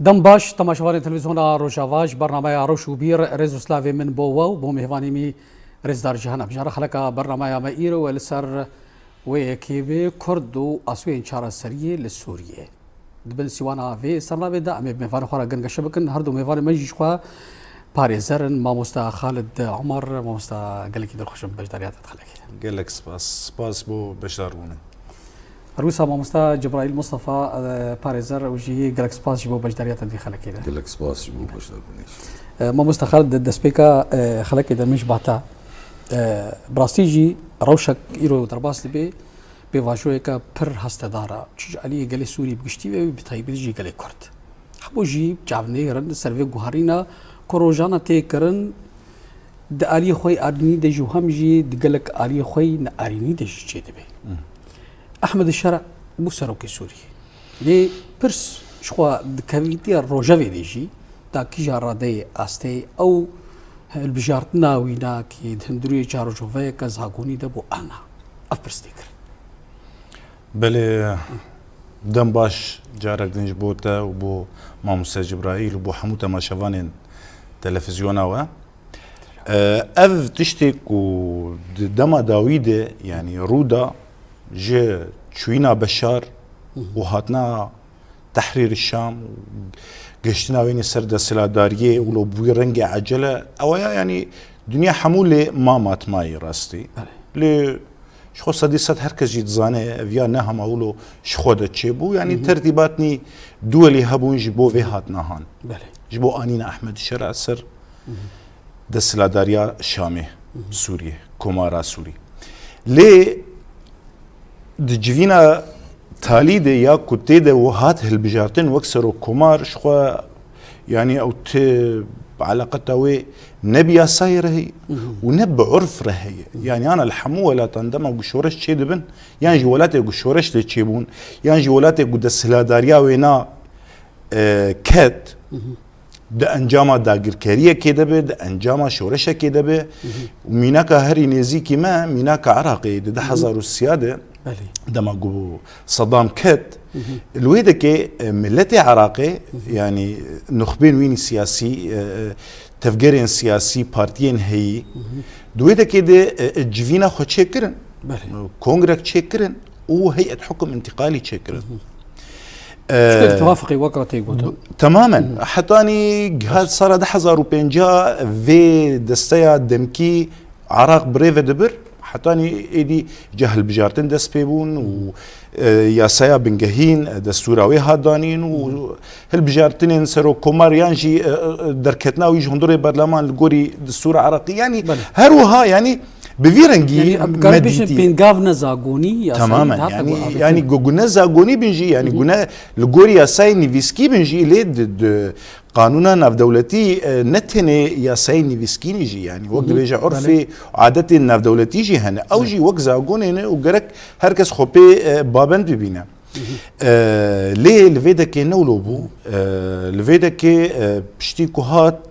دم باش تماشاوان تلویزیون روجاواج برنامه روشو بیر رزو سلاوی من بوو بو مهوانی می رزدار جهنم جارا خلقا برنامه ما ایرو ولسر ويكيبي كردو اسوين چارا سريه لسوريه دبن سيوانا في سرناوي دا امي مهوان خورا گنگا شبكن هردو مهوان مجيش خوا باريزرن ماموستا خالد عمر ماموستا قالك در خوشم بجداريات تخلك قالك سباس بو بجدارونه روسا ماموستا جبرائيل مصطفى باريزر وجي قالك سباس جبو بجداريات دي خلك كده قالك سباس جبو بجدارونه ماموستا خالد دسبيكا خلك كده مش باتا براستيجي روشك ايرو درباس لبي بواجويكا پر هستدارا چج علي قال سوري بگشتي بتايب جي قال كرد حبو جي جاوني رن سيرفي غوهارينا كوروجانا تي كرن د علي خوي ادني د جو هم جي د قالك علي خوي ناريني د جي دبي احمد الشرع بوسرو كي سوري لي برس شخوا د كافيتي روجافي دي جي تا كي جارادي استي او البجارتنا وينا كي دهندروي جارو جوفي كزاغوني دبو انا افبرستيكر بله دم باش جارك دنج بوتا وبو ماموسا جبرائيل وبو حمو تماشاوان تلفزيونا اف تشتك و دما داويده يعني رودا جي شوينا بشار وهاتنا تحرير الشام قشتنا وين سرد السلاداريه ولو بوي رنج عجله او يعني دنيا حموله ما مات ماي راستي لي شخو صديسات هركز جيت زانه فيا نهم اولو شخوده تشيبو يعني ترتيباتني دولي هبون جبو في هاتنا هان جبو انينا احمد الشرع سر دسلاداريا شامي سوريا كومارا سوري لي دجفينا تاليده يا كتيده وهات هالبجارتين وكسروا كومار شخو يعني او علاقتها وي نبي صاير هي ونب عرف رهي يعني انا الحمو ولا تندم وشورش شي دبن يعني جولاتي وشورش تشيبون يعني جولاتي قد السلاداريا وينا كات ده انجاما داغر كاريه كده ده انجاما شورشه كده وميناكا هري نيزيكي ما ميناكا عراقي ده حزارو السياده دما جو صدام كات الويدا كي ملتي عراقي يعني نخبين وين سياسي تفكيرين سياسي بارتيين هي دويدا كده جفينا خو تشكرن كونغرك تشكرن وهيئه حكم انتقالي تشكرن شكل توافقي وقرتي تماما حتاني جهاز صار 1050 في دستيا دمكي عراق بريفا دبر حتاني ايدي جهل بجارتن دس بيبون و ياسايا بنجهين دستوراوي هادانين و هالبجارتين سرو كومار يانجي دركتنا ويجي هندوري برلمان الجوري دستور عراقي يعني هروها يعني بفيرنجي يعني بين غافنا زاغوني تماما يعني غوغنا زاغوني بنجي يعني غنا الجوري ياساي نيفيسكي بنجي لي قانونا ناف دولتي نتني ياساي نيفيسكي نجي يعني وقت بيجي عرفي عادتي ناف دولتي جي هنا او جي وقت زاغوني وغرك هركس خوبي بابند ببينا ليه الفيدا كي نولوبو الفيدا كي بشتيكو هات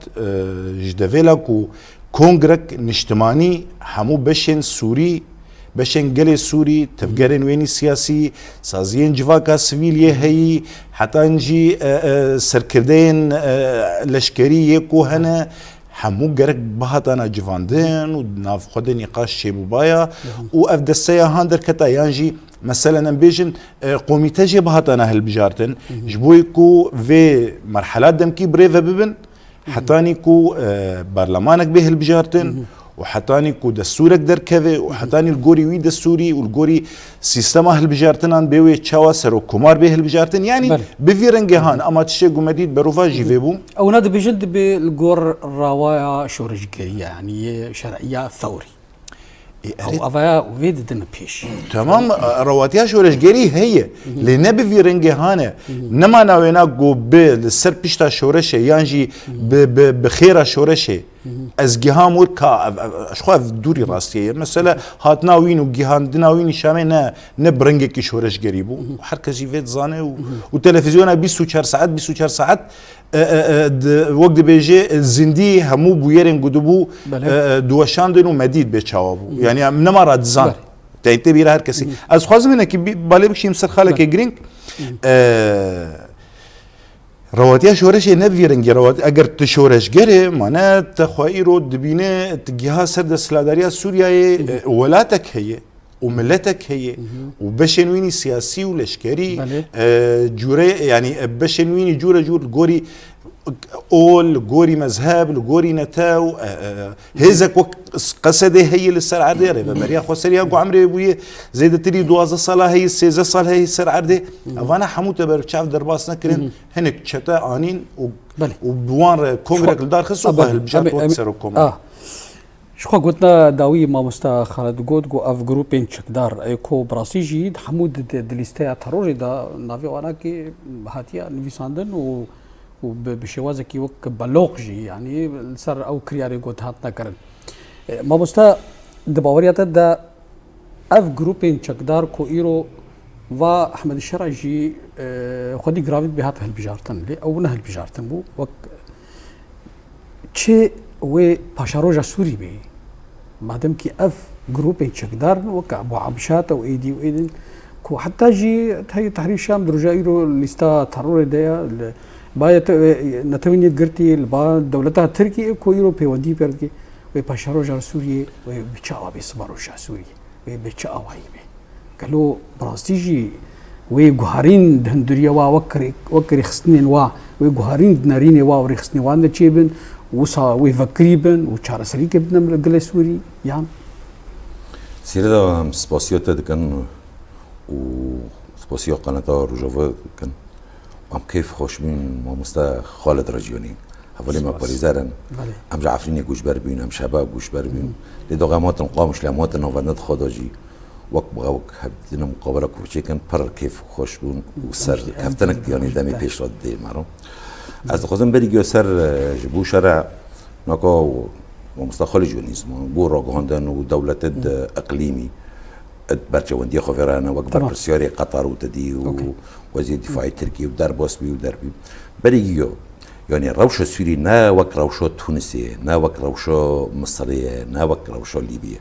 جدافيلاكو كونغرك نجتماني حمو بشن سوري بشن قلي سوري تفكرين ويني سياسي سازين جواكا سويلية هي حتى نجي سركردين لشكري يكو هنا حمو قرق بهاتانا جواندين وناف خود نقاش شيبو بايا وافدسيا هاندر كتا يانجي مثلا بيجن قوميتا جي بهاتانا هالبجارتن جبويكو في مرحلات دمكي بريفا ببن حتاني كو برلمانك به البجارتن وحتاني كو دستورك دركفه وحتاني الجوري وي دستوري والجوري سيستما هالبجارتنان بيوي تشاوا سرو كومار به البجارتن يعني بفيرنجهان اما تشي قمديد بروفا جيفيبو او ناد بجلد بالجور روايا شورجكيه يعني شرعيه ثوري او افايا ويد دنا بيش تمام رواتيا شورش جيري هي لنبي في رنجهانه نما ناوينا جو بالسر بيشتا شورشه يانجي بخيره شورشه از جهام وركا اشخاف دوري راسيه مثلا هاتنا وين وجهان دنا وين شامنا نبرنجك شورش جريبو حركه فيت زانه وتلفزيون 24 ساعات 24 ساعات وقت بيجي الزندي همو بويرن قدبو دوشاندن ومديد بيتشاوبو يعني نما راد زان تنتبه هر کسی از خواستم اینه که بالا بکشیم سر خاله که گرینگ رواتيا شورش نبي رنجي روات اگر تشورش گره معنات تخويرو دبينه تجيها سرد السلاداريا سوريا ولاتك هي وملتك هي وبشنويني سياسي ولشكري جوري يعني بشنويني جور غوري اول غوري مذهب غوري نتاو هزك قصده هي للسرعه دي مريا خوسريا قو عمري بوي زيد تري دوازه صلاه هي سيزه صلاه هي السرعه دي انا حموت برشاف درباس نكرن هنك شتا انين وبوان كونغرك الدار خصو بشات وكسروا كوم شخوا قلتنا داوي ما مستا خالد قود قو اف جروبين شكدار ايكو براسيجي حمود دليستيا تروري دا نافي وانا كي هاتيا نفيساندن وبشوازكي وك بلوغجي يعني سر او كرياري قود هاتنا كرن ما مستا دباوريات دا اف جروبين شكدار كو ايرو و احمد الشرعجي خدي جرافيد بهات هالبجارتن لي او نهل بجارتن بو وك تشي و باشاروجا سوري بي مادام كي اف جروب تشكدار وك ابو عبشات او ايدي وايدن كو حتى جي هي تحرير الشام درجايرو لستا ترور ديا بايت نتويني قرتي البا دولتها تركي كو يورو بيودي بيركي و باشاروجا سوري و بتشاوا بيصبروجا سوري و بتشاوا بي قالوا براستيجي و غهارين دندريا وا وكري خصنين وا و غهارين دناريني وا ورخصني وان تشيبن وصا ويفكريبن وشار سريك بدنا من الجلسوري يعني سيرة سباسيوت كان وسباسيو قناة روجافا كان ام كيف خوش من مامستا خالد رجيوني حوالي ما باريزارن ام جعفريني گوش بربين ام شباب گوش بربين لدوغامات قامش لامات نوفند خداجي وقت بغاوك هبدنا مقابله كوچه كان پر كيف خوش بون وسر كفتنك يعني دمي پیش راد دي مارو از خودم بری سر جبو شرع ناکو مستقل جونیسم بو راگهاندن و دولت اقلیمی برچوندی خفرانه و اکبر پرسیاری قطر و تدی و وزیر دفاع ترکیه و درباس بی و دربی بری يعني روشة سوري نا وك روشة تونسية نا وك روشة مصرية نا وك روشة ليبية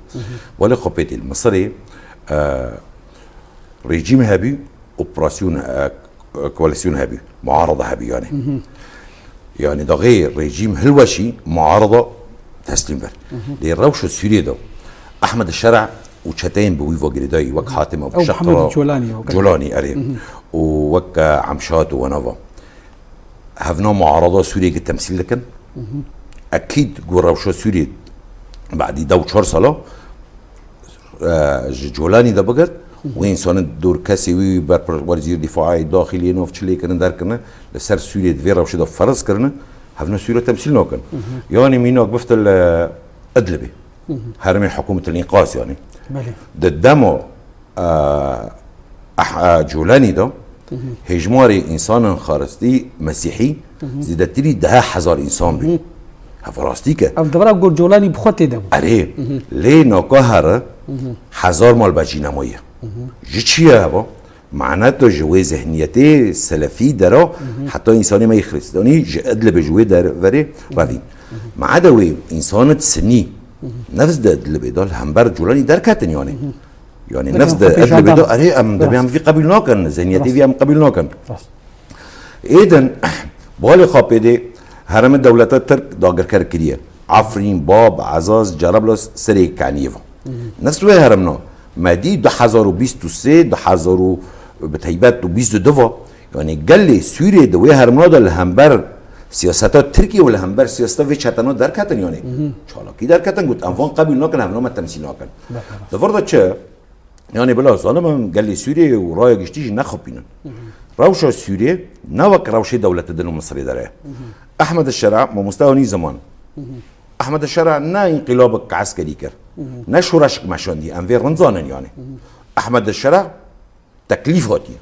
ولا خبيت المصري ريجيم هابي اوبراسيون كواليسيون هابي معارضة هابي يعني ده غير ريجيم هلوشي معارضة تسليم بر دي الروشة السورية ده أحمد الشرع وشتين بويفو جريداي وك حاتم أبو شقرة جولاني أري وك عمشات ونوفا هفنا معارضة سورية التمثيل لكن أكيد جو روشة سورية بعد دو 4 صلاة جولاني ده بقر وإنسان الدور كاسي بر وزير دفاعي داخلي نوف شلي كنا دار كنا لسر سوريا فيرا وش ده فرز كنا هفنا سوريا تمثيل نوكن يعني مينوك بفت الأدلبي هرمي حكومة الإنقاذ يعني ده دمو جولاني ده هجماري إنسان خارستي مسيحي زيدتري ده 1000 إنسان بي هفراستيكه أفضل بقول جولاني بخوتي دم أري ليه ناكهر 1000 مال بجينامويه جيتشيا هوا معناته جوي ذهنيتي سلفي درا حتى انساني ما يخرستاني جدل بجوي در وري رافي ما عدا وي انسان سني نفس ده اللي بيدل همبر جولاني دركاتن يعني نفس ده اللي بيدل اري ام ده بيعمل في قبيلنا كان ذهنيتي في ام قبيلنا كان اذن بالي خابدي هرم الدولات الترك داغر كركريه عفرين باب عزاز جرابلس سري كانيفو نفس وی هرمنا مادی 2023 2000 بتهیبت 2022 یعنی گلی سوریه دوی هرمنا دل همبر سیاستات ترکیه ولی همبر سیاستات وی چتنا در کتن یعنی چالاکی در کتن گفت انوان قبیل نکن هرمنا تمثیل نکن دفردا چه یعنی بلا سالم گلی سوریه و رای گشتیش نخوبینن روش سوریه نوک روش دولت دل مصری داره احمد الشرع مستوى زمان احمد الشرع نا انقلابك عسكري كر نا شورشك مشاندي انفير رنزانن يعني احمد الشرع تكليف هاتي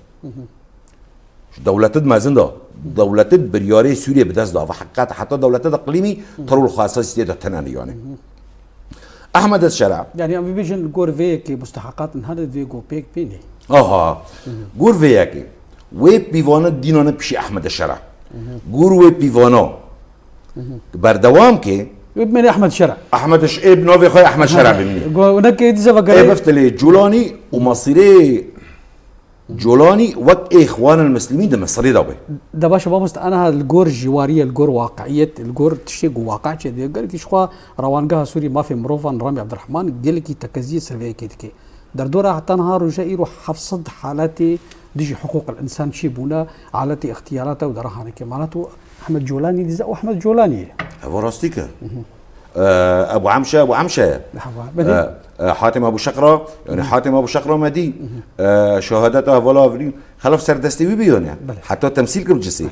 دولت مازندا دولت برياري سوريا بدست دا وحقات حتى دولت اقليمي ترول خاصه سيده تنان يعني احمد الشرع يعني ام بيجن غورفيك مستحقات هذا فيجو بيك بيني غورفيك وي بيفانا دينانا بشي احمد الشرع غور بيفانا بردوام كي ابن احمد شرع ابن نوفي خوي احمد شرع بمني ونك يتزفق ايه بفتلي جولاني ومصيري جولاني وك اخوان المسلمين ده مصري ده ده باشا بامست انا الجور جواريه الجور واقعيه الجور تشيق واقع دي قال لك شخوا روانجها سوري ما في مروفان رامي عبد الرحمن قال لك تكزيه سرفي كيتكي دردورة حتى نهار وجايرو حفصد حالاتي ديجي حقوق الانسان شيبونا حالاتي اختياراته ودراها هيك معناته احمد جولاني دي احمد جولاني ابو راستيكا ابو عمشه حاتم ابو شقره يعني حاتم ابو شقره مدي شهادته فولا خلاف سردستوي بيون يعني حتى تمثيل كبجسي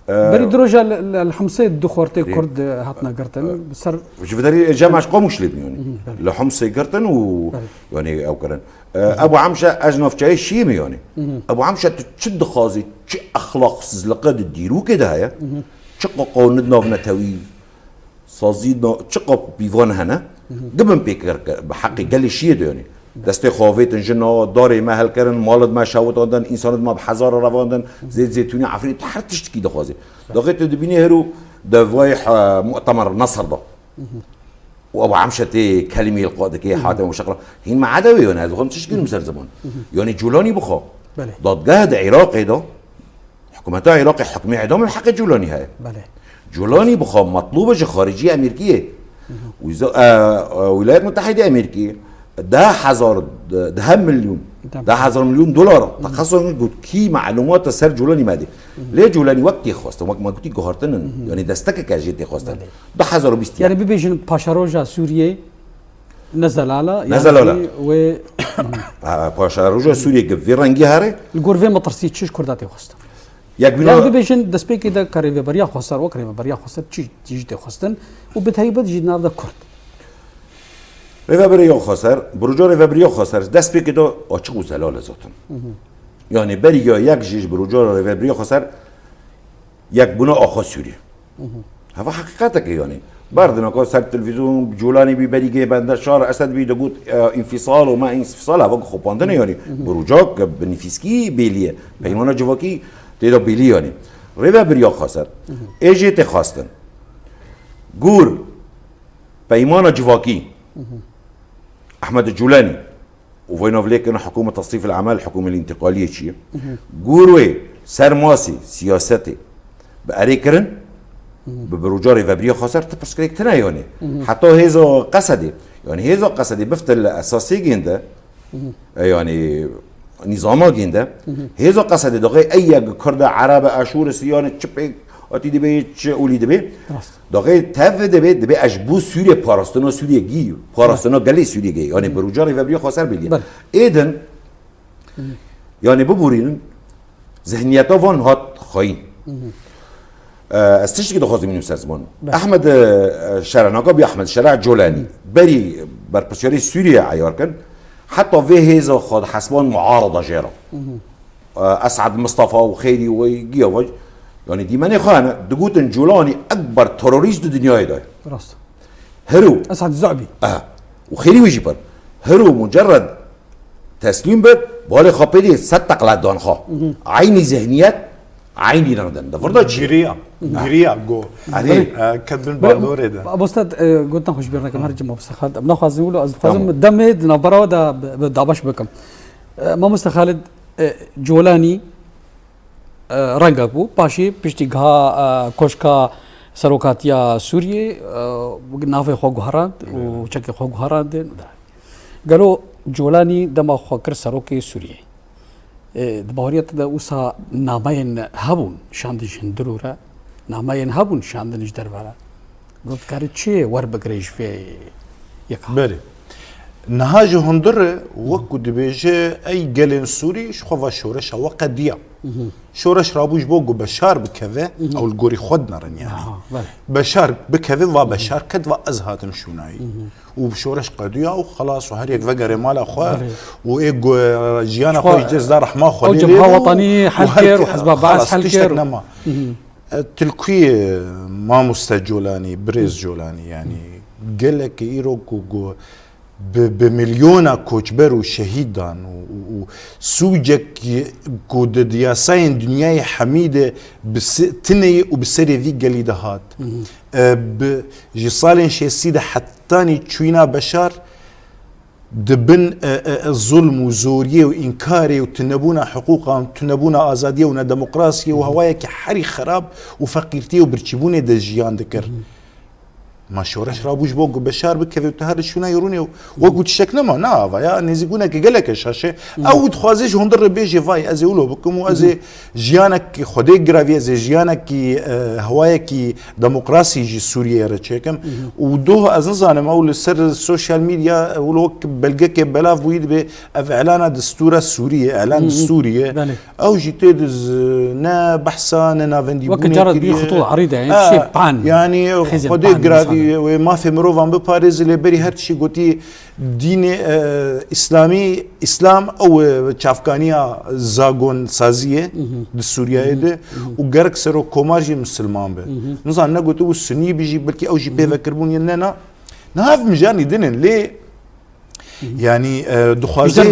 بري دروجة الحمصي الدخورتي كرد هاتنا قرتن سر شوف داري جامعة قومش لبنيوني لحمصي قرتن و يعني او كرن ابو عمشه اجنف جاي شيمي يعني ابو عمشه تشد خازي تش اخلاق زلقد الديرو كده هيا تشق قوندنا ونتوي صازيدنا تشق بيفون هنا قبل بيكر بحقي قال لي شيء يعني دستي خوفيت انجنو داري ما هالكرن مالد ما شاوت عندن انسان ما بحزار رواندن زيت زيتوني عفريت حرتش تشكي دخوازي دغيت دبيني هرو دفايح مؤتمر نصر ده وابو عمشه كلمه القاده كي حاتم وشقره هين ما عدوي انا هذا تشكي مسر زمان يعني جولاني بخو ضد جهد عراقي ده حكومته عراقي حكمي عدم من حق جولاني هاي جولاني بخو مطلوبه خارجيه امريكيه ولايات متحده امريكيه ده حزار ده مليون ده حزار مليون دولار تخصص قلت كي معلومات سر جولاني مادي ليه جولاني وقت يخواست ما قلت جهرتن يعني دستك كاجيت يخواست ده حزار بيست يعني بيجن باشاروجا سوريا نزل على يعني و باشاروجا سوريا في رنجي هاري الغورفي ما ترسيت تشيش كرداتي خواست يعني بيجن دسبيكي ده كاريفي بريا خسر وكريم بريا خسر تيجي تخواستن وبتهي بدجي نار كرد ريفابريو خسر بروجا ريفابريو خسر دست بي كده açık uzalala zaten. Yani beriga yak jiş بروجا ريفابريو خسر yak buna axa Suriye. هذا حقيقتك يعني بردنا كو سر التلفزيون جولاني ببريجي بند شهر اسد بي دغوت انفصال وما انفصال هذا خوباندن يعني بروجاك بنفسكي بيليه بيمانه جواكي تيدا بيلي يعني ريفابريو خسر اجي تخواستن جور بيمانه جواكي احمد الجولاني وفينوف ليك انه حكومه تصريف الاعمال الحكومه الانتقاليه شيء جوروي سرماسي سياستي باريكرن ببروجاري فابريو خسرت بس كريكتنا يعني حتى هيزو قصدي يعني هيزو قصدي بفت الاساسي جنده يعني نظام جنده هيزو قصدي دغي اي كرد عرب اشور سيان تشبي اتي دي بيتش اولي دي بي دغه تف دي بي اجبو سوريا باراستانو سوريا گي باراستانو گلی سوريا گي يعني بروجاري فابريو خسر بيلي اذن يعني ببورين ذهنيته فون هات خاين استشكي دخوازي منو سازمان احمد شرعناقا بي احمد شرع جولاني بري بربسيوري سوريا عيار كان حتى في هيزا خد حسبان معارضه جيرا اسعد مصطفى وخيري وجيوج يعني دي ماني خانه دقوتن جولاني اكبر تروريست الدنيا ده راس هرو اسعد الزعبي وخيري ويجبر هرو مجرد تسليم بر بالي خابيدي صدق لدان خا عيني ذهنيات عيني نردن ده فرضا جيريا جو كدبن بادور ده ابو استاذ قلت نخش بيرنا كم هرجم ابو استاذ خالد بناخذ نقولوا خازم دمد نبره ده بدابش بكم ما مستر خالد جولاني رنگابو باشي بيشتيغا كوشكا سروكاتيا سوريا نافي خو غهراند وشكي خو غهراند قالوا جولاني دما خو كر سروكي سوريا دباريت دا وسا نامين هابون شاندش هندرورا نامين هابون شاندنش دربارا قلت كاري تشي ور بقريش في يكا بري نهاج هندر وكو دبيجي اي قلن سوري شخوفا شورش وقديا شورش رابوش بوغو بشار بكذا او القوري خدنا رن يعني بشار بكذا وبشار كدوا ازهات شوناي وبشورش قديا وخلاص وهريك فقر مال اخوه وايجو جيانا خوش جزا رحمه خليل جبهه وطنيه حلكر وحزب بعث حلكر تلكي ما مستجولاني بريز جولاني يعني قال لك ايروكو بمليون كوچبر وشهيدان وسوجك كود دياسين دنياي حميده بتني وبسري في قليدهات بجصالين شي سيده حتاني تشوينا بشار دبن الظلم وزوريه وانكاري وتنبونا حقوقهم تنبونا ازاديه ونا ديمقراطيه وهوايه كحري خراب وفقيرتي وبرتشبوني دجيان ذكر ما شورش رابوش بوق بشار بكذا وتهار شونا يروني وقلت شكل ما نافا يا نزيقونا كجلك الشاشه او تخوازيش هندر بيجي فاي ازي ولو بكم وازي جيانك خدي جرافي ازي جيانك هوايه كي ديمقراطي جي سوريا رتشكم ودوه ازنزان ما اول سر السوشيال ميديا ولو بلقك بلاف بويد باعلان دستور سوريا اعلان سوريا او جيتيدز نا بحثان نا فندي وقت جرت بيه خطوط عريضه يعني شيء بان يعني خدي جرافي وما في مروفان بباريس اللي بري هرشي قوتي دين اسلامي اسلام او تشافكانيا زاغون سازيه بالسوريا ده وغرق سرو كوماجي مسلمان به نزان نقولوا السني بيجي بلكي او جي بيفكرون يننا نهاف مجاني دينن ليه يعني دخازي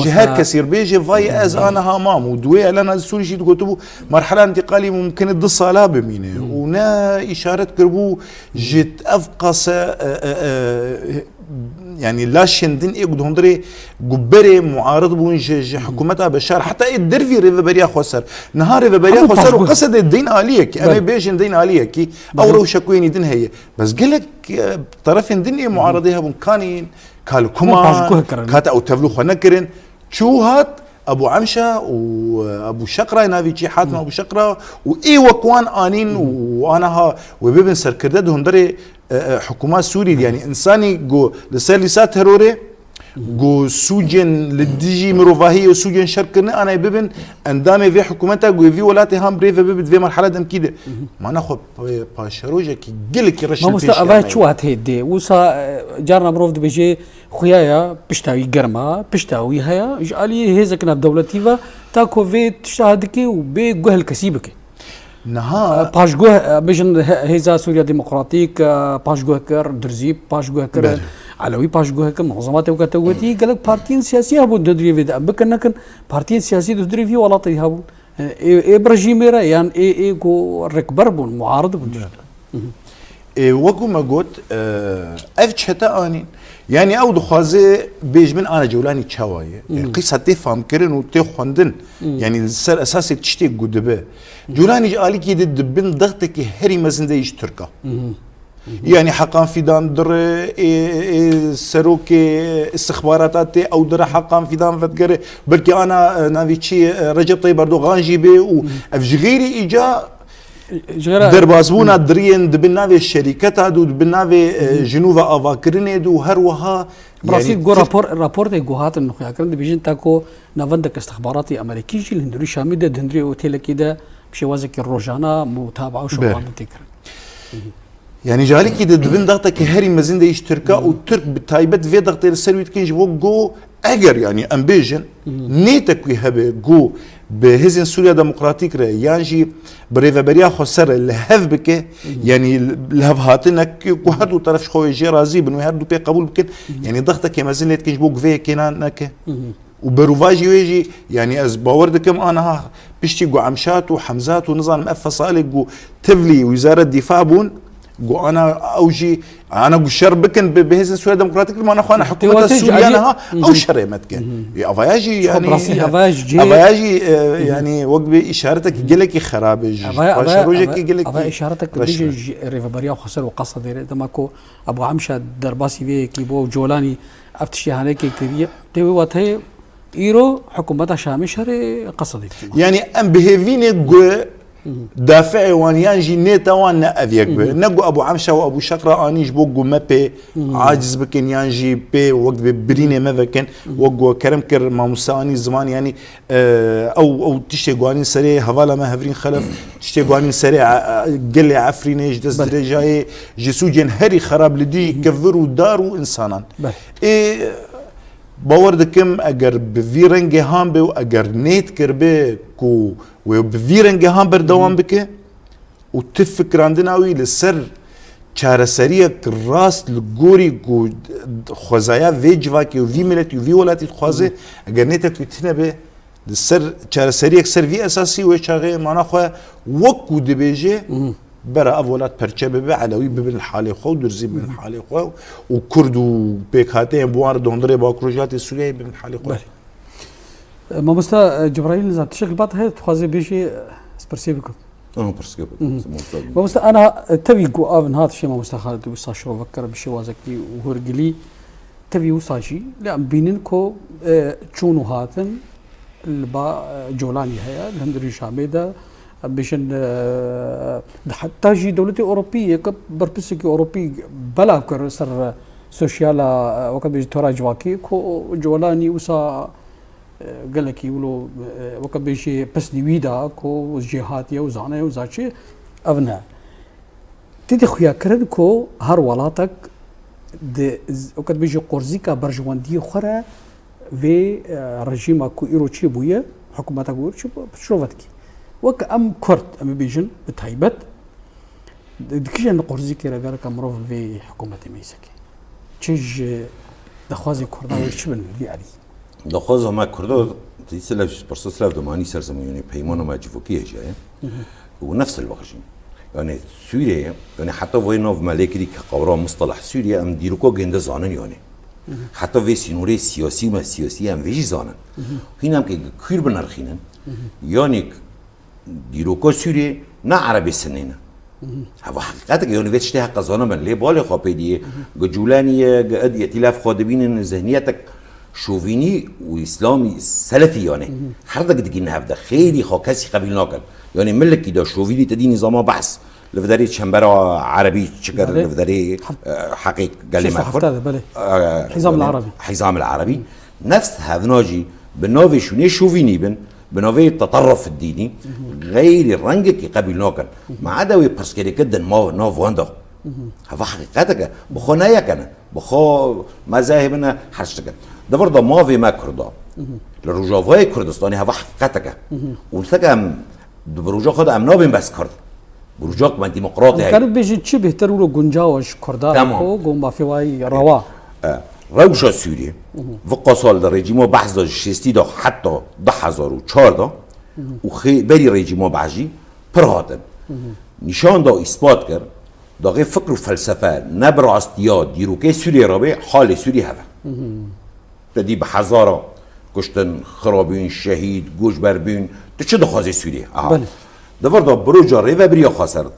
جهات كثير بيجي فاي از انا هامام ودوي انا السوري جيت قلت مرحله انتقالي ممكن الصلاه بمينه ونا اشاره كربو جيت افقس يعني لاشن دين ايه هندري جبري معارض بون حكومتها بشار حتى الدرفي ريفبريا خسر نهار ريفبريا خسر وقصد الدين عليك انا بيجن دين عليك او رو شكويني دين هي بس قالك طرف دين معارضيها بمكانين قالوا كمان كاتا او تفلوخ ونكرن شو هات ابو عمشه وابو شقره نافيجي حاتم ابو شقره واي وكوان انين وانا ها وبيبن سركردد هندري حكومات سوري يعني انساني جو لساليسات هروري جو سوجن للديجي مروفاهي وسوجن شركنا انا بيبن اندامي في حكومتها جو في ولاتي هم بريفه بيبن في مرحله دم كده ما ناخذ باشروجه كي قلك رشد ما مستقبل شو هتهدي وصا جارنا مروف بيجي خويايا بشتاوي قرمه بشتاوي هيا اجالي هيزكنا بدولتيفا تاكو في تشاهدكي وبي جهل كسيبك نها باشجوه بيجن هيزا سوريا ديمقراطيك باشجوه كر درزيب باشجوه كر علوي باشجوه كر منظمات وكتوتي قالك بارتين سياسيه هبو ددري في بكن بارتين سياسي ددري في ولا طي هبو اي برجيميرا يعني اي كو ركبربون معارض بون وقو ما قلت افتش حتى اني يعني او دخازي بيج من انا جولاني تشاوايه قصه تفهم كرن وتخوندن يعني السر اساسي تشتي قدبه جولاني جالي كي دبن ضغطك هري مزنديش تركا يعني حقان فيدان در سروك استخباراتاتي او در حقان فيدان فتقري بركي انا نافيتشي رجب طيب اردوغان جيبي وافجغيري اجا دربازبونا درين دبناوي الشركات هادو دبناوي جنوبا افاكرين دو هروها براسيل جو رابورت جوهات انه كان بيجين تاكو نافندك استخباراتي امريكي جي الهندري شامده الهندري اوتيل كده بشي وازك الروجانا متابعه وشغل بتكر يعني جالي كده دبن ضغطك هري مزين دي اشتركا وترك بتايبت في ضغط السرويت كينج جو اجر يعني امبيجن نيتك ويهبه جو بهزن سوريا ديمقراطيك رأي يانجي بريفابريا خسر الهف بك يعني الهف هاتنك وهردو طرف خوي جي رازي بنو هردو بي قبول بك يعني ضغطك ما زلت كينج بوك في كينانك وبروفاجي ويجي يعني از باوردكم انا بيشتي جو عمشات وحمزات ونظام مفصالك جو تفلي وزاره الدفاع بون جو انا اوجي انا جو شربكن بهزن سوريا ديمقراطيك ما انا خو انا حكومه السوريه انا او شريمتك يا افاجي يعني افاجي يعني وقبي اشارتك جلك خرابج شروجك جلك اشارتك بيجي ريفبريا وخسر وقصه دير دماكو ابو عمشه درباسي في كيبو جولاني افتشي هناك كبير تي واتي ايرو حكومتها شامي شهر قصدي يعني ام بهيفيني جو دافع وان يانجي نيتا وان افيك نقو ابو عمشه وابو شقره انيش بوغو مابي عاجز بكن يانجي بي وقت بريني ما بكن وقو كرم كر ما مساني زمان يعني او تشتي قوانين سري هوالا ما هفرين خلف تشتي قوانين سري قل عفرينيش دز درجاي جسوجين هري خراب لدي كفروا داروا انسانا باوردكم اگر بفيرنج هام بي واگر نيت كربي كو وبفيرنج هام بردوام بك وتفكر عندنا وي للسر چارەسەریەک ڕاست لە گۆری خۆزایە vê civakê û vî miletî û vî welatî dixwaze eger nêtek wî tune bê li ser çareseriyek ser vî esasî wê çaxê mana xwe wekû dibêje برا اولاد پرچه به علوی ببین حال خو درزی ببین حال خو و کرد و پیکاته بوار دندره با کروجات سوریه ببین حال خو. ما مستا جبرائيل زاد شكل بعض هي تخازي بيجي سبرسي بكم. انا برسكب ما مستا انا تبي جو افن هذا الشيء ما مستا خالد وصا شو فكر بشي وازكي وهرجلي تبي وصاشي لا بينكو تشونو هاتن البا جولاني هيا الهندري شاميدا بيشن حتى جي دولتي اوروبيه بربسكي اوروبي بلا كر سر سوشيالا وقت بيجي تورا جواكي كو جولاني وصا قال لك يقولوا وقت بيجي بس نويدا كو جهاتيه وزانه وزاشي ابنا تدي خويا كردكو هر ولاتك وقت بيجي قرزيكا برجواندي خرا في رجيم كو ايروتشي بويا حكومتك بويا شروفتكي وك ام كرد ام بيجن بتايبت دكيجن قرزيكي رجالك امروف في حكومه ميسكي تشج دخوازي كردا وشبن في علي دخواز ما كردا تيسلف برسوسلاف دوماني سرزميوني بيمانو ما جفوكيه جاي ونفس الوقت يعني سوريا يعني حتى وينوف مالكري كقورا مصطلح سوريا ام ديروكو جند زانن يعني حتى في سينوري سياسي ما سياسي ام فيجي زانن هنا كي كير بنرخينن يعني ديروكو سوريا نا عربي سنين هو حقيقتك يعني فيش تها قزانه من ليه بالي خابدي جولاني قد ائتلاف خادمين ذهنيتك شوفيني واسلامي سلفي يعني حرضك دقينا هبدا خيري خاكسي قبيل ناكل يعني ملك كده شوفيني تدي نظام بحث لفداري شمبرا عربي شكر لفداري حقيق قال لي ما حزام العربي حزام العربي نفس هذا ناجي بنوفي شوني شوفيني بن بنوفي التطرف الديني غير الرنجك قبل ناكل ما عدا ويبرسكري كده ما نوف واندا هذا حقيقتك بخو نايا كان بخو مذاهبنا حرشتك ده برضه ما في ما كردا الرجاوي كردستاني هذا حقيقتك وثقة بروجا خد امنابين بس كرد بروجاك ما ديمقراطي هاي كانوا بيجي تشبه ترولو جنجاوش كردان كو قوم في واي روا روجا سوريا وقصال الرجيم بحث دا شستي دا حتى 1004 وخي بري رجيم بعجي برهاتن نشان دا اثبات كر دا غير فكر وفلسفه نبر استياد ديروكي سوريا ربي حال سوريا هذا تدي بحزاره كشتن خرابين شهيد جوش بربين تشد خازي سوريا ده برضه بروجا ريفا بريا خسر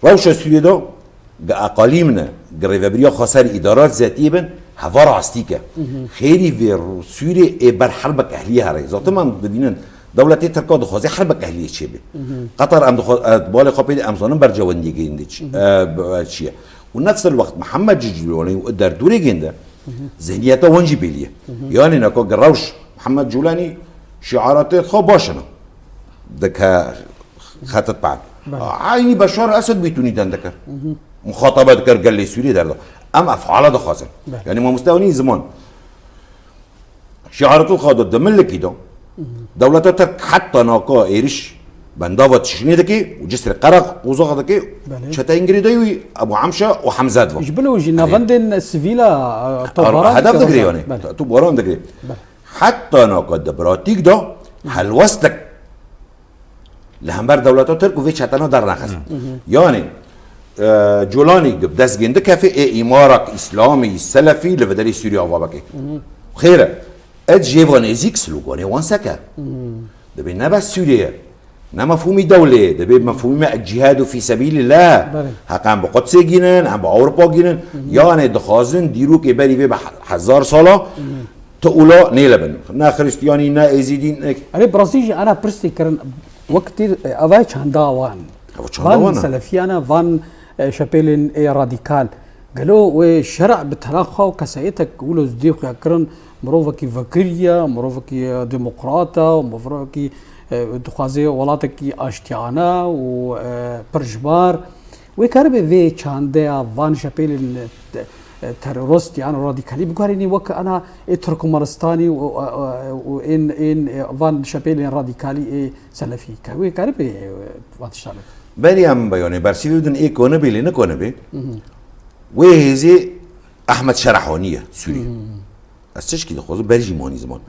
روشا سوريا ده اقاليمنا ريفا بريا خسر ادارات ذاتيه بن هفار عستيكا خيري في سوريا بر حربك اهليه هاي ذات ما ببينن دولتي تركا ده خازي حربك اهليه شبه قطر ام بالي قبيل امزون برجوندي جيندش شيء ونفس الوقت محمد جولاني وقدر دوري جنده ذهنيته ونجي بيليه يعني نكو جروش محمد جولاني شعاراته خو باشنا دك خطط بعد عيني بشار اسد بيتوني دندكر مخاطبات كر قال لي سوري درده اما افعال ده خاصه يعني ما مستواني زمان شعارته خاضت ده ملكي ده دولته ترك حتى ناقا ايرش بندافت شنو دكي وجسر قرق وزغ دكي شتا انجريدوي ابو عمشه وحمزه دفا يجبلوا جينا فندن سيفيلا طبران هدف دغري يعني طبران دغري حتى ناقا دبراتيك ده حلوستك لهمبر دولته ترك وفيش حتى در نخس يعني جولاني دس جند كافي امارك اسلامي سلفي لبدري سوريا وابكي خيره اجيفون ازيكس لوغوني وانسكا دبي نبس سوريا نا مفهومي دولة ده مفهومي الجهاد في سبيل الله هقام بقدس جنن عم بأوروبا جنن يعني دخازن ديروك بري في هزار سالة تقولا نيلبن نا خريستياني نا ازيدين أنا برازيل أنا برستي كرن وقت أواي شاندا وان سلفيانا وان شابيلين اي راديكال قالوا وشرع بتراخا وكسايتك قولوا زديق يا كرن مروفكي فكرية مروفكي ديمقراطة مروفكي دخوازي ولاتكي اشتيانا و برجبار وكاربي في چانده وان شابيل تيرورست يعني راديكالي بقارني وك انا تركمانستاني وان وان شابيل راديكالي سلفي كوي كاربي واتشال بريام بيوني برسيدن اي كونبي لنا كونبي وهذه احمد شرحونيه سوري استشكي دخوز برجي موني زمان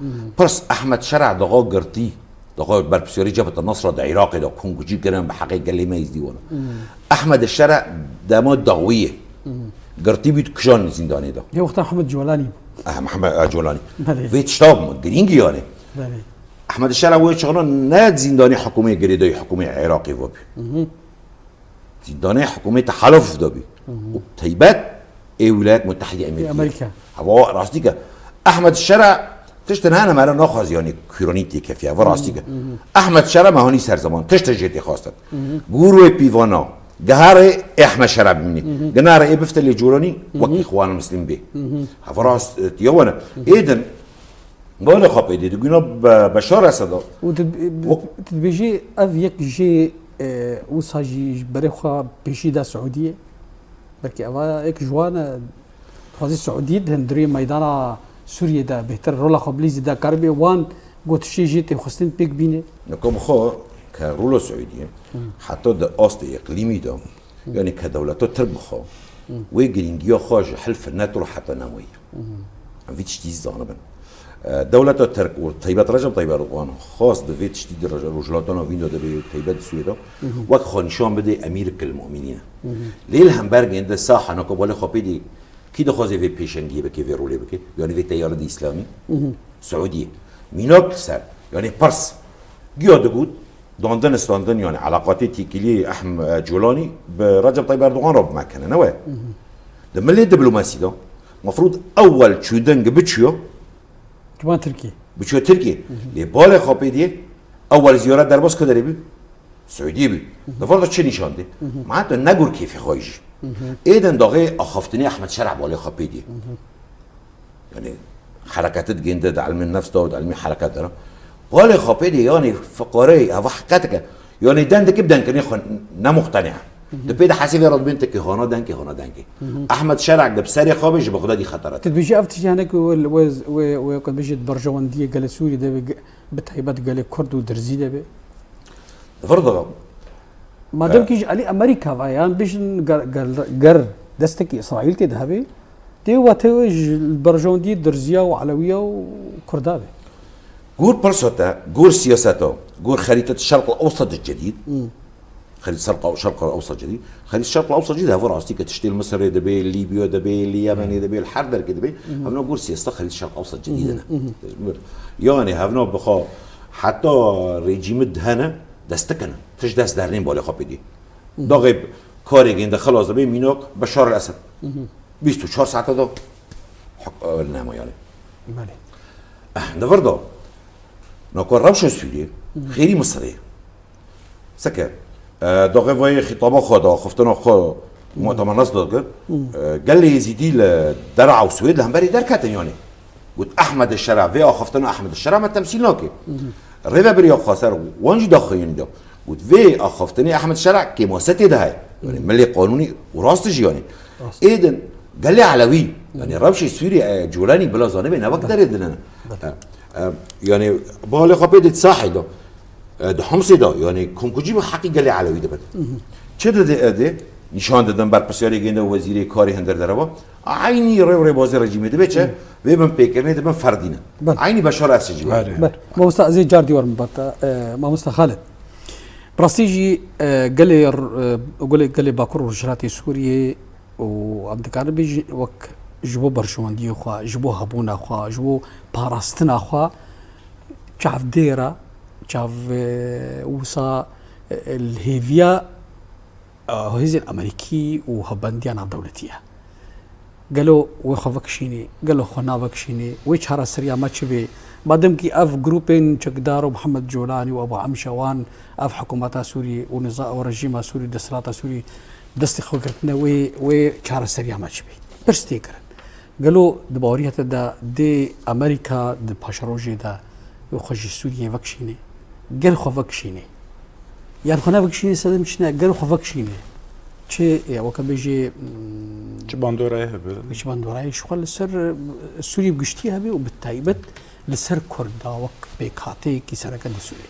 بس احمد شرع دغا قرطي دقوا بربسيوري جبهة النصرة ده عراقي ده كونغو جي كلام بحقيقة قال لي ما يزدي وانا أحمد الشرع ده مود ضوية قرتيبي كشان زنداني ده هي وقتها محمد جولاني محمد جولاني بله. فيت شتاب جرينجي يعني بله أحمد الشرع هو شغله ناد زنداني حكومية قريدة حكومية عراقي وبي زنداني حكومية تحالف دبي وتيبات الولايات المتحدة أمريكا هو راستيكا أحمد الشرع تشتن أنا ما ناخذ يعني كيرونيتي كافية وراستيكا أحمد الشرع ما هوني سر زمان تشتجيتي خاصة جورو بيفانا جهاري احمد شرع مني جنار ايه بفتل جوروني وقت اخوان المسلمين به هفراس تيوانا اذن بقول خاب ايدي دقينا بشار اسد وتتبيجي افيك جي وصاجي بريخا بيجي دا سعوديه بركي اوا اك جوانا خازي السعوديه هندري ميدانا سوريا دا بهتر رولا خبليزي دا كاربي وان قلت شي جيتي خستين بيك بيني نكم خو كرولا سعوديه حتى ده أصل إقليمي ده يعني كدولته تربخه ويجرينجيا خارج حلف الناتو حتى نووي ما فيش تيجي زانبن دولة الترك وطيبات رجب طيبات أردوغان خاص دفيت تيجي رجلاتنا فينو دبي طيبات سويدا وقت خانشان بده أمير المؤمنين ليل همبرج عند الساحة نقبل خبيدي كده خازي في بيشنجي بكي في رولي بكي يعني في تيار الإسلامي سعودية مينوك سر يعني برس جياد جود داندن يعني علاقاتي تيكيلي احمد جولاني برجب طيب اردوغان رب مكانه نواه لما اللي الدبلوماسي ده المفروض اول تشودن بتشيو كمان تركيا بتشيو تركيا اللي بالي خابيدي اول زياره درباس كده بي سعودي بي ده فرض تشي نشان دي معناته نقول كيف خايج اذن دغه اخفتني احمد شرع بالي خابيدي يعني حركات جندد علم النفس ده علم حركات ده ولا خابيدي يعني فقري هو حكاتك يعني دندك بدن يخون مقتنع دبيد حاسب رد بنتك هنا دنك احمد شرع بسري خابج بغدادي خطرت تبيجي افتش هناك وقد بيجي برجوان دي قال سوري ده بتهيبات قال كرد ودرزي ده فرضا ما دام كيجي علي امريكا يعني بيش قر دستك اسرائيل تذهبي دي وتوج البرجوان دي درزيه وعلويه وكردابه جور برسوتا جور سياساته جور خريطة الشرق الأوسط الجديد خريطة الشرق الأوسط الجديد خريطة الشرق الأوسط الجديد هذا راسي كتشتيل مصر دبي ليبيا دبي اليمن دبي الحرب دبي هبنا جور سياسة خريطة الشرق الأوسط الجديد أنا يعني هبنا بخا حتى ريجيم الدهنة دستكنا فيش دست دارين بالي خبيدي ضاغب كاري جند خلاص دبي مينوك بشار الأسد 24 ساعة ده حق النعمة يعني ده فرضا نقول ربش سوريا غيري مصرية سكر دغه وای خطابه خدا خفتنا خو مؤتمر نصر قال لي يزيدي درع وسويد لهم بري دركات يعني قلت احمد الشرع في خفتنا احمد الشرع ما تمثيل ناكي الربا بري خسر وانج داخلين ده قلت في خفتني احمد الشرع كمؤسسه ده هاي يعني ملي قانوني وراستج يعني اذن قال لي علوي يعني ربش سوري جولاني بلا زانبه انا بقدر يدنا يعني بالي خبيت صاحي ده حمصي ده يعني كونكوجي حقيقه لي علوي ده چه ده نشان دادن بر پسیاری گنده وزیری کاری هندر دروا عینی ری بازی رژیمی ده بچه و من پیکرنه ده من فردینه عینی بشار اسجی بله ما مستعزي جاردي ورم بطا ما مست خالد براسيجي قال لي باكور رجلاتي سوريا وعبد الكريم بيجي وك جبو برشواندي خو جبو هبونا خو جبو باراستنا خو شاف ديرا شاف وصا الهيفيا هزي الامريكي وهبنديان دولتيه قالوا وخفك شيني قالوا خنابك شيني ويش هرا سريا ما تشبي بعدم كي اف جروبين تشقدار ومحمد جولاني وابو عمشوان اف حكومات سوري ونظام ورجيم سوري دسرات سوري دست خوكتنا وي شهر سريا ما تشبي برستيكر قالوا دبوريه دا دي امريكا دي باشروجي دا وخجي سوريا فكشيني قال خفك شيني يعني خنابك شيني سلم شنا قالوا خفك شيني چه وكا بيجي چه باندوراي چه باندوراي شغل السر السوري بقشتيها بي وبالتايبت لسر كردا وك بيكاتي كي سركن سوريا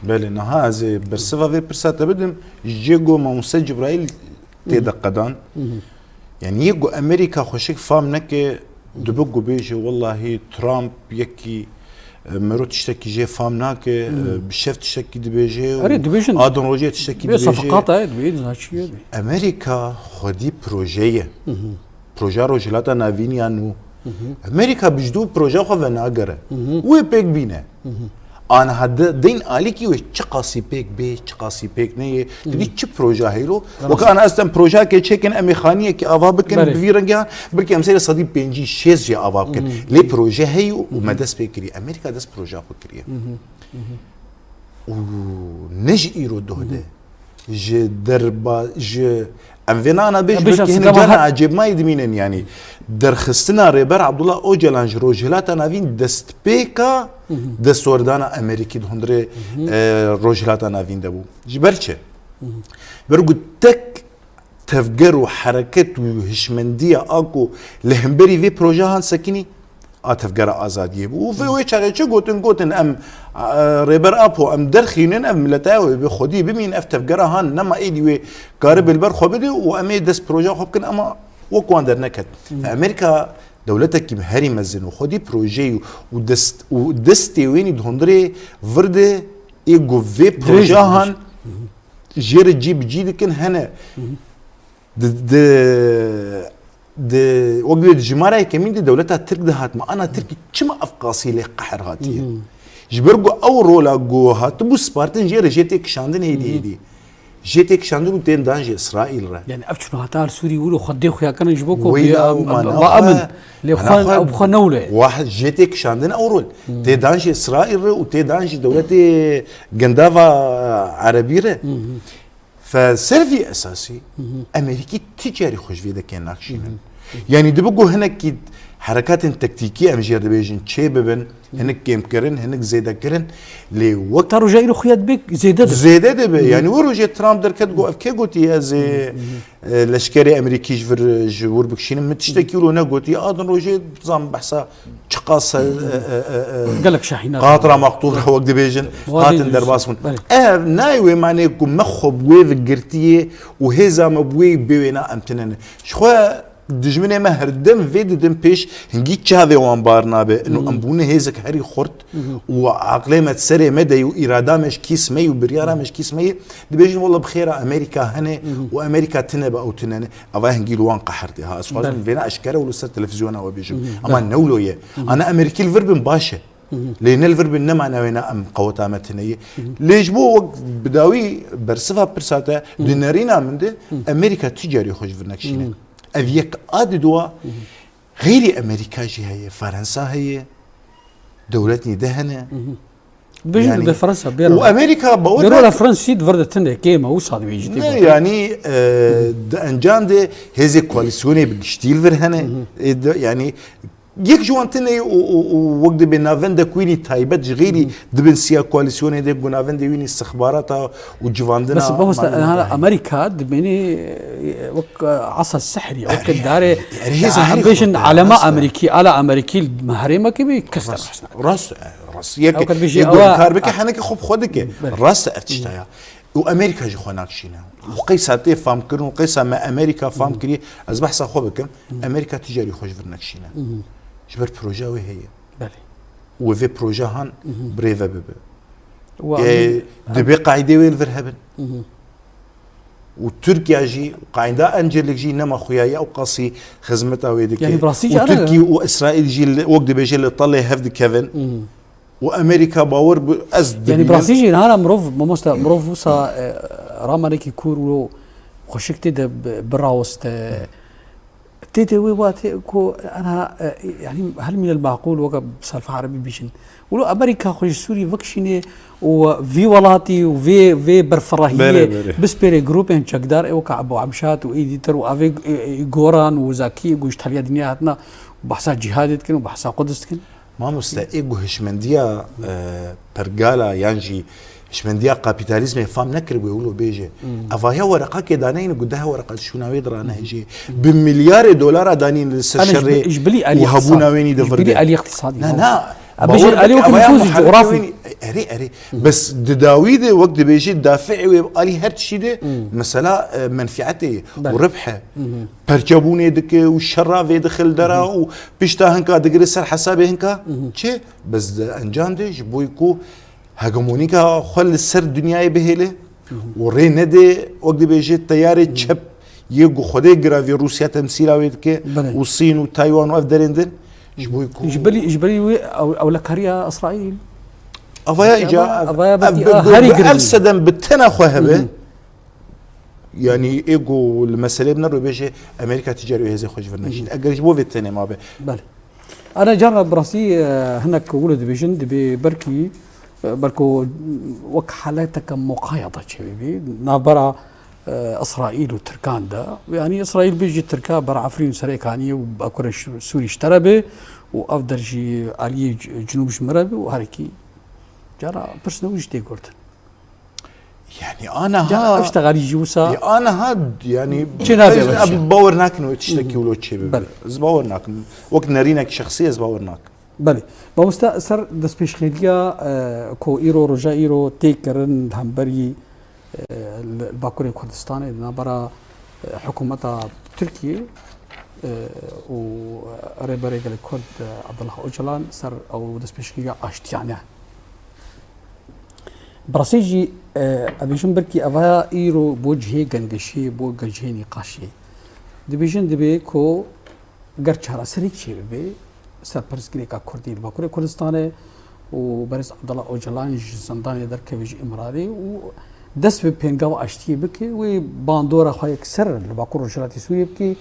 بله نها زي برسفا في برسات بدم جيجو موسى جبرائيل تدقدان يعني يجو امريكا خوشك فام نك دبقوا بيجي والله ترامب يكي مرو تشتكي جي فامناك بالشيف تشتكي دبيجي أريد دبيجن آدم روجي تشتكي دبيجي صفقات دبيجي زاشية أمريكا خدي بروجيه بروجا روجلاتا نافينيانو أمريكا بجدو بروجا خو ناقرة وي بيك بينا أنا هذا دين عليكي وشقاسي بيك شقاسي بيك نية تدي تش بروجا هيرو وكان أصلا بروجا كيتشكن أمريكانية كأفابكن بفيرنجان بركي أمثال صديق بينجي شيز يا أفابكن ليه بروجا هيو وما دس بيكري أمريكا دس بروجا فكريه ونج إيرو دوده ج دربا ج ام فينا انا بيش هنا جانا عجيب ما يدمينن يعني درخستنا ريبر عبد الله اوجلانج روجلات انا فين دست بيكا دستوردانا امريكي هندري روجلات انا فين دبو جبرشه برغو تك تفجر وحركات وهشمنديه اكو لهمبري في بروجه سكني اتفجر ازاديه وفي ويتشاري جوتن ام ريبر ابو ام درخينن ام ملتاوي بخدي بمين افتفجر هان نما ايدي قارب البر خبدي وامي دس بروجه خبكن اما وكواندر نكت امريكا دولتك هاري مزن وخدي بروجي ودستي وين دهندري فرد ايجو في بروجه هان جير جيب جيدكن هنا د وقت الجمارة كمين دي دولتها ترك دهات ما أنا تركي كم أفقاسي لي قحر هاتيه جبرجو أو رولا جو هاتبو سبارتن جير جيتك شاندن هيدي جيتك شاندن وتين دانج إسرائيل را يعني أفشلوا هتال سوري يقولوا خديه خيا كانوا يجبوكوا بأمن لخوان أو بخنولة واحد جيتك شاندن أو رول تي دانج إسرائيل وتي دانج دولتي جندافا عربية فسيرفي أساسي أمريكي تجاري خوش في ذاك الناقشين يعني دبقوا هناك حركات تكتيكية أمجير دبيجن شيببن هناك كيم كرن هناك زيدا كرن لوقت ترى جاي خيات بك زيدا دب يعني ورجع ترامب دركت جو أفكي قوتي زي لشكري أمريكي جفر جور بكشين متشتكي له نقوتي أظن رجع بزام بحثا شقاص قالك شاحنات قاطرة مقطوعة وقت دبيجن قاتل درباس من نايوي معني كم مخب ويف قرتيه وهذا مبوي بينا أمتنن شخوا دجمنه ما هردم فيد دم بيش هنجي تشافي وان بارنابه انه امبونه هيزك هري خرط وعقلي ما تسري مدى واراده مش كيس مي وبرياره مش كيس مي دبيجن والله بخيره امريكا هنا وامريكا تنب او تنن افا هنجي لوان قحرتي ها اسفاز فينا اشكره ولا سر تلفزيون او بيجو اما نولويه انا امريكي الفرب باشا لان الفرب انما انا وين ام قوتا متنيه ليش بو بداوي برسفها برساته دينارينا من دي امريكا تجاري خوش فرنكشين أبيك أددوا غير أمريكا جي هي فرنسا هي دولتني دهنة بيجي يعني بفرنسا بيرا وأمريكا بقول بيرولا فرنسا يدفرد تنده كيما وصاد بيجي يعني أنجان ده هذه كواليسيوني بجتيل فرهنة يعني يك جوانتني ووقت بنافندا كويني تايبت غيري دبن سيا كواليسيوني دي بنافندا ويني استخباراتها وجواندنا بس بوست انا امريكا دبني وك عصا السحري وك داري بيشن علماء امريكي على امريكي مهرمه كبي كسر راس يك كاربك حنك خب خدك راس افتشتايا وامريكا جي خوناك شينا وقيساتي فام كرن وقيسا ما امريكا فام كري از بحث خوبكم امريكا تجاري خوش فرنك شينا جبر بروجا وهي بله وفي بروجا هان بريفا بيبي دبي قاعده وين فرهبن وتركيا جي قاعده انجلك جي نما خويا او قاسي خدمتها ويدك يعني براسيجي وتركي واسرائيل جي وقت بيجي اللي طلع هفد كيفن وامريكا باور يعني براسيجي هنا مروف وصا رامانيكي كورو خشكتي براوست تيتي ويواتي كو انا يعني هل من المعقول وقع بسالفه عربي بيشن ولو امريكا خوش سوري فكشيني وفي ولاتي وفي برفراهيه بس بيري جروبين تشكدار وقع ابو عمشات وايديتر وافي غوران وزاكي وش تحليا دنياتنا وبحثات جهادت كن وبحثات قدس كن ما مستايغو هشمنديا برغالا يانجي هشمنديا كابيتاليزم فام نكر بيقولوا بيجي افايا ورقه كدانين قدها ورقه شناوي درانا هيجي بمليار دولار دانين للسشري وهبونا وين يدفر اجبلي الي اقتصادي لا بيجي عليه نفوذ جغرافي اري بس داويد وقت بيجي دافع ويبقى لي هاد الشيء ده مثلا منفعته وربحه برجبوني دك والشراف يدخل درا وبيشتا هنكا دقري سر حسابي هنكا شي بس انجام ده جبويكو هاجمونيكا خل السر دنياي بهله وري ندي وقت بيجي التيار تشب يجو خدي جرافي روسيا تمثيل ويدك والصين وتايوان وافدريندن إجباري أو لكاريا إسرائيل أفايا إجا أفسدن بالتنا خوهبه يعني إيجو المسألة بنرو بيجي أمريكا تجاري هذي خوش فرناشين أجري بو في التاني ما به بله أنا جرب براسي هناك ولد بيجن دبي بركي بركو وك حالاتك مقايضة شبيبي نابرا إسرائيل وتركان دا يعني إسرائيل بيجي تركا برا عفرين سريكاني وبأكور سوري اشتربه وأفضل جي علي جنوب شمربه وهاركي جرى برسنوج تي قلت يعني أنا ها اشتغل جوسا أنا هاد يعني باورناك إنه تشتكي ولو تشيبه زباورناك وقت نارينك شخصية زباورناك بله بمستأثر دس بيش خيليا كو إيرو رجا إيرو تيكرن همبري الباكوري كردستاني نابرا حكومة تركيا وريبري الكرد عبد الله أوجلان سر أو دس بيش خيليا أشتيانه براسيجي أبيشن بركي أفا إيرو بوجهي جنجشي بوجهي نقاشي دبيجن دبي كو قرشارا سريك شي بي سر برسكريكا كردي الباكوري كردستاني وبرز عبد الله أوجلان زنداني در كبيج إمراري و دست به پنگاو اشتی بکی و باندورا خواهی سر لباکور رجلاتی سوریه بکی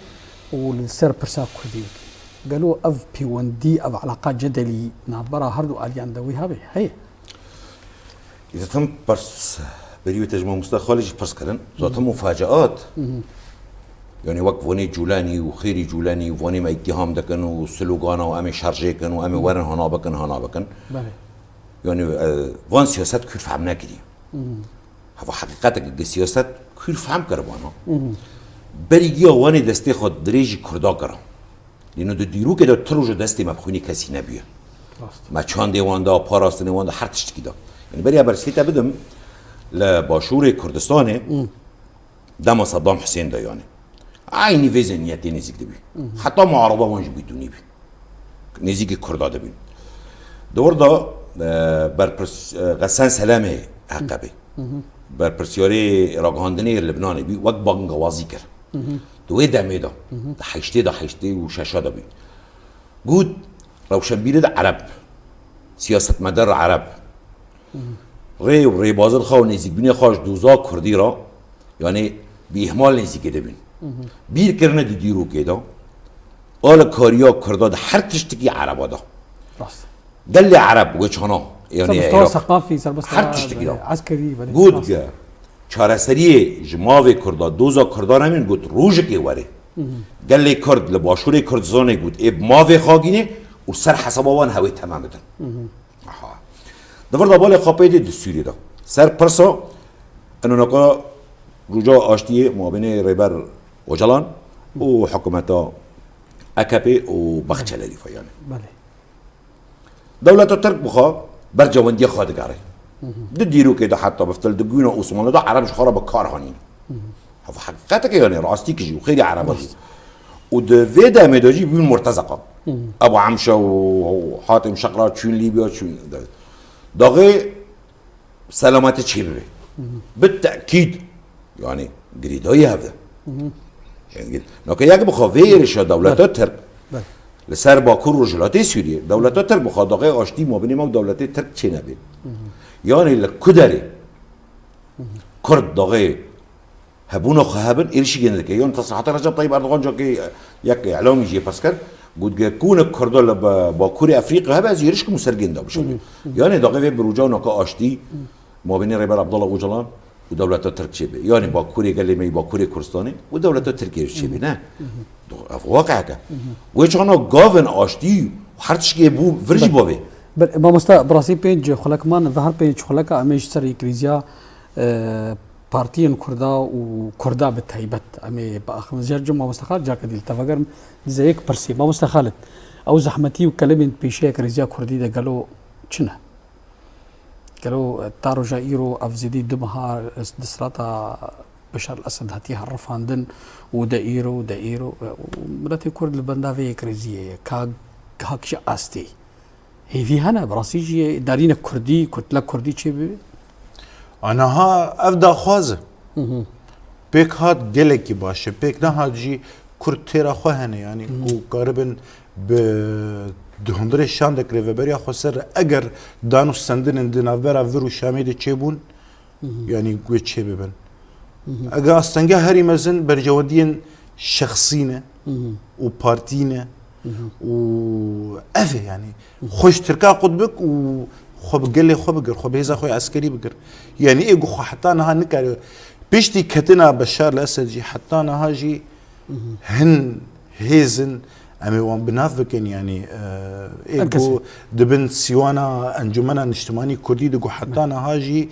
و لسر پرسا کردی بکی قالوا اف پیوندی اف علاقات جدلی نابرا هردو آلیان دوی ها بی هی إذا تم برس بريو تجمع مستخالج برس كرن ذات مفاجآت يعني وقت وني جولاني وخيري جولاني ووني ما اتهام دكن وسلوغانا وامي شارجي كن وامي ورن هنا بكن يعني وان سياسات كيف فهمنا كدي هذا حقيقتك السياسات كيف فهم كربانا بريجيا واني دستي خد دريج كردا كرا لأنه ديرو كده تروج دستي مبخوني كسي نبيه ما چان ديوان دا پاراست ديوان دا هر تشتكي دا يعني بريا برسيتا بدم لباشور كردستان دم صدام حسين دا يعني عيني في زنيتي نزيك دبي حتى معارضة وانج بيتوني بي نزيك كردا دبي دور دا برپرس غسان سلامه عقبه برپرسیاری راگهاندنی لبنانی بی وقت باقن غوازی کر دوی دمه دا حیشته و ششه دا بی گود روشنبیره دا عرب سیاست مدار عرب ری بازر خواه نزیک بینی خواهش دوزا کردی را یعنی بی احمال نزیکه دا بین بیر کرنه دی دیرو که دا آل کاریا کرده دا هر تشتکی عربا دا دل عرب و چانا يعني مستوى ثقافي صار بس عسكري قلت جا چارەسەریە ji mavê Kurda doza Kurdan hemin got rojekê were gelê Kurd li başûrê Kurdizanê got ê mavê xagînê û ser hesaba wan hewê temam bidin di vir da balê xapeyê de di Sûriyê de ser pirsa enonaka rûca aştiyê mabînê Rêber Ocalan û hikûmeta AKP û Baxçelerî yani dewleta Tirk bixwe برجوندية خادق عليه ديرو كده حتى بفتل دقينا عثمان ده عربش خرب كارهانين هذا حقيقتك يعني راستيك جي وخيري عربي ود فيدا ميداجي بين مرتزقه ابو عمشه وحاتم شقرات شون ليبيا شون داغي سلامات تشيبي بالتاكيد يعني جريداي هذا يعني لكن يجب خافيرش دولة الترك لسر باکور رجلاتی سوریه دولت ترک مخادقه آشتی مابینی ما دولت ترک چه نبید یعنی لکدری کرد داغه هبون خهبن ایرشی گنده که یعنی تصریحات رجب طیب اردوغان جا که یک اعلامی جیه پس کرد گود که کون کرد باکور افریقی هبه از ایرش که مسرگنده بشه یعنی داغه بروجا نکا آشتی مابینی ریبر عبدالله اوجلان و دولت ترک چه بی یعنی باکوری گلیمی باکوری کردستانی و دولت ترکیه چه بی نه واقعا ويش أنا قافن أشتي وحرتش كيبو فرجي بابي ما مستا براسي بيج خلاك مان ظهر بيج خلاك أميش سري كريزيا بارتيين كردا وكردا بالتهيبت أمي بأخ مزجر ما مستخال جاك دي التفاجر زيك برسي ما مستخالت او زحمتي وكلمت بيشيا كريزيا كردي ده قالوا شنو قالوا تارو جايرو افزيدي دمها دسراتا بشار الاسد هاتيها الرفاندن ودائيرو مراتي كرد البندافي كريزيه كاكش استي هي في هنا براسيجي دارين كردي كتله كردي تشي انا ها افدا خوازه بيك هات جلكي باشه بيك نهاد جي كرد تيرا خو هنه يعني قربن ب دهندر شاندك ريفبريا خسر اگر دانو سندن دنافبرا فيرو شاميد تشيبون يعني قوي تشيبن اگر استنجا هري مزن برجودين شخصينه وبارتينه وافي يعني خوش تركا قطبك وخو بقلي خو بقر خو بهذا خو عسكري بقر يعني ايجو خو حتى انا نكر بيشتي كتنا بشار الاسد جي حتى انا هاجي هن هيزن امي وان بنافكن يعني ايجو دبن سيوانا انجمنا اجتماعي كردي دغو حتى انا هاجي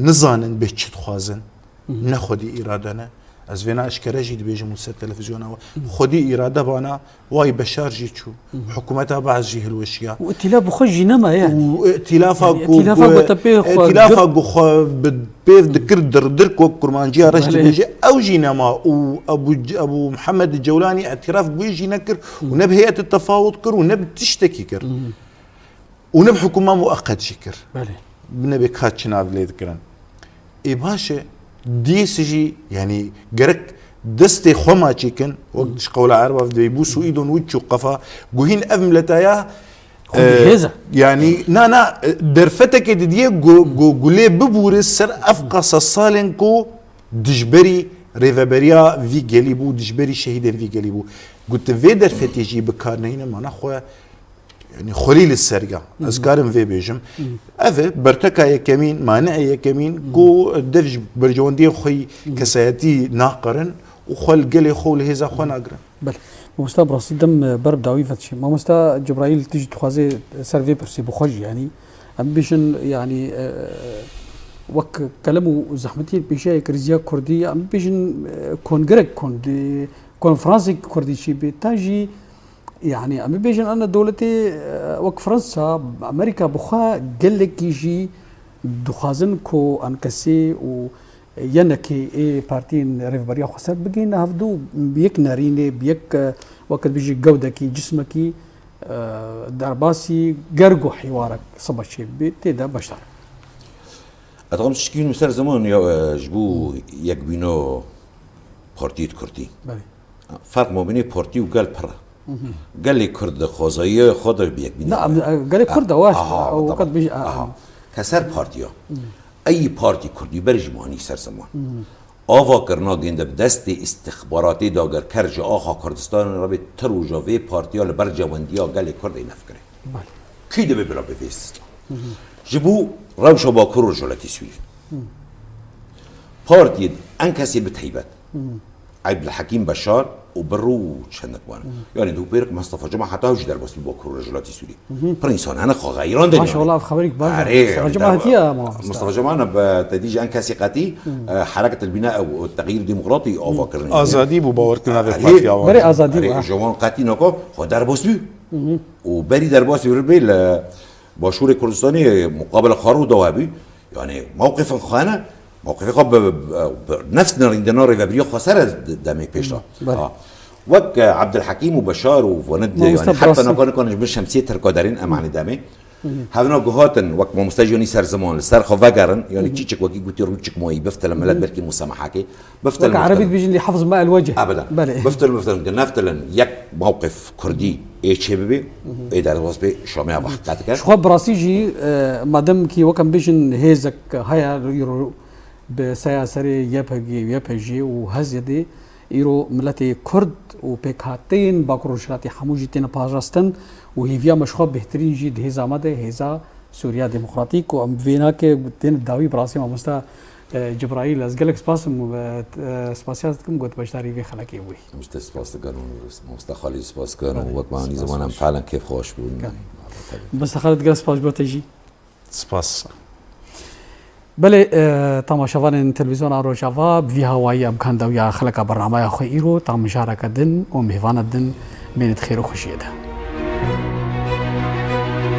نزانن بيتشت خوازن ناخدي ارادنا از فينا اشكرجي دبيج موسى التلفزيون خدي اراده بانا واي بشار جيتشو حكومتها بعض جيه الوشيا وائتلاف بخجي نما يعني وائتلافا ائتلافا خو بيف ذكر درك وكرمانجيا رشد بيجي او جينما وابو محمد الجولاني اعتراف بيجي نكر ونب هيئه التفاوض كر ونب تشتكي كر ونب حكومه مؤقت شكر بنبي كاتشنا بلي ذكرن اي باشا دي سجي يعني جرك دستي خما تشيكن وقت قول عربه بده يبوسوا ايدهم وجهه قفا جوهين افملتايا يعني نا درفتك دي جولي ببورس سر افقص الصالنكو دجبري ريفابريا في جليبو دجبري شهيد في جليبو قلت في درفتي جي بكارنين ما نخوه يعني خليل السرقة أذكارم في بيجم أذا برتكا يكمين مانع يكمين كو الدرج برجوندي خوي كسياتي ناقرن وخل قلي خول هذا خو ناقرن بل مستا براسي دم برب داوي فتشي ما مستا جبرائيل تيجي تخازي سيرفي برسي بخوج يعني أم بيشن يعني وك كلامه زحمتي بيشي كرزيا كردي أم بيشن كون جرك كون فرنسي كردي شي بتاجي يعني أمي بيجن أنا دولتي وك فرنسا أمريكا بخا قال لك يجي دخازن كو أنكسي و ينكي إيه بارتين ريفبريا خسر بقينا هفدو بيك ناريني بيك وقت بيجي جودكي جسمكي درباسي قرقو حوارك صبشي بتدا بشر أتقوم تشكين مسار زمان يا جبو يكبينو بارتيت كردي فرق ما بين بارتي وقال برا قال لي كرد خوزايه خود بيك بينا نعم قال لي كرد واش وقت بيجي كسر بارتيا اي بارتي كردي برجماني سر زمان آوا کرنا گنده بدست استخباراتی داگر کرج آخا کردستان را به تروجا و پارتیا لبر جواندیا گلی کرد این افکره کی ده ببرا بفیست جبو روشا با کرو جلتی سوی پارتی ان کسی بتهیبت عبد الحكيم بشار وبرو شنكوان يعني دو بيرك مصطفى جمعه حتى وجد دربس بوكر رجلاتي سوري برنسون انا خو غيران ما شاء الله في خبرك مصطفى جمعه هتيا مصطفى جمعه انا بتديج ان كاسقتي حركه البناء والتغيير الديمقراطي او فكر ازادي بو باور كنا في بارتي بري ازادي جوان قاتي نكو خو دربس بي وبري دربس يربي باشور كردستاني مقابل خارو دوابي يعني موقف خانه موقفي قب نفس عندنا ريفابريو خساره دمي بيشا وك عبد الحكيم وبشار وند يعني حتى انا كان مش شمسيه تركودرين اماني دمي هذنا جهاتن وك مستجوني سر زمان سر خفقرن يعني تشيك وكي قلت روتشك موي بفتل لما بركي مسامحاكي بفتل عربي بيجي اللي حفظ ماء الوجه ابدا بفتل نفتل يك موقف كردي ايش بي اداره وسبي شامي وحدتك شو براسيجي مادام كي وكم بيجن هيزك هيا بسياسري يبهجي وهزيدي إيرو ملتي كرد وبيكاتين باكروشاتي حموجتين باجستن وهي مشخوب بهترين جيد هزا مده هزا سوريا ديمقراطيك وام فينا كي تين داوي براسي ما مستا جبرائيل از قالك سباسم سباسياتكم قلت بشتري في خلاكي وي مست سباس كانوا مست خالد سباس كانوا وطبعا زمان فعلا كيف خوش بون بس خالد قال سباس بوتجي سباس بله تماشاوان تلویزیون روجاوا بی هوایی امکان دو یا خلق برنامه خویرو تا مشارکت دن و مهوان دن منت خیر و خوشیده